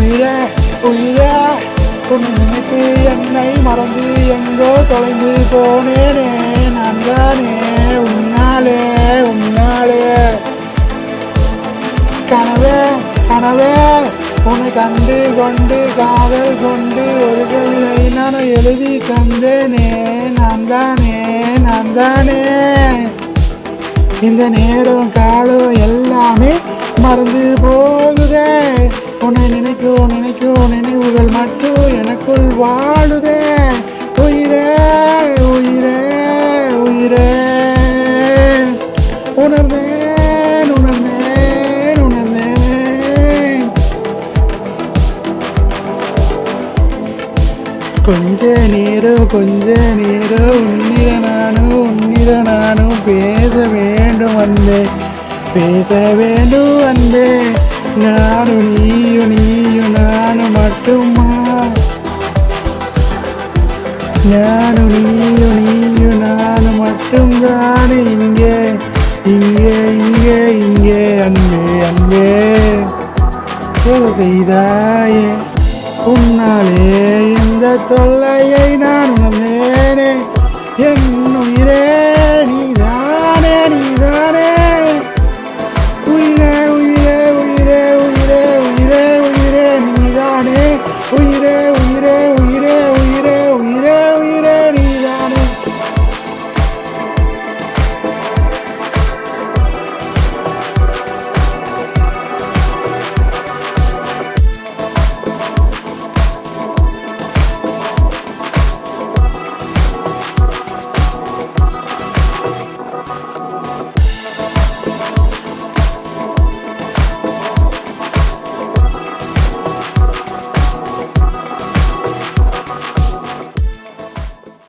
உயிரே உயிரே உன்னை நினைத்து என்னை மறந்து எங்கோ தொலைந்து போனேனே நான் தானே உன்னாலே உன்னாலே கனவே கனவே உன்னை கண்டு கொண்டு காதல் கொண்டு ஒரு கவிதை நான் எழுதி தந்தேனே நான் தானே இந்த நேரம் காலம் எல்லாமே மறந்து போகுதே உன்னை நினைக்கும் நினைவுகள் மட்டும் எனக்குள் வாழுதே உயிரே உயிரே உயிரே உணர்ந்தேன் உணர்ந்தேன் உணர்ந்தேன் கொஞ்ச நேரம் உன்னிட நானும் பேச வேண்டும் அன்பே நானும் நீயும் நானும் மட்டுமா நானும் நீயும் நானும் மட்டும்தான் இங்கே அன்பே செய்தாயே உன்னாலே இந்த தொல்லையை நான் உணர்ந்தேனே என் உயிரே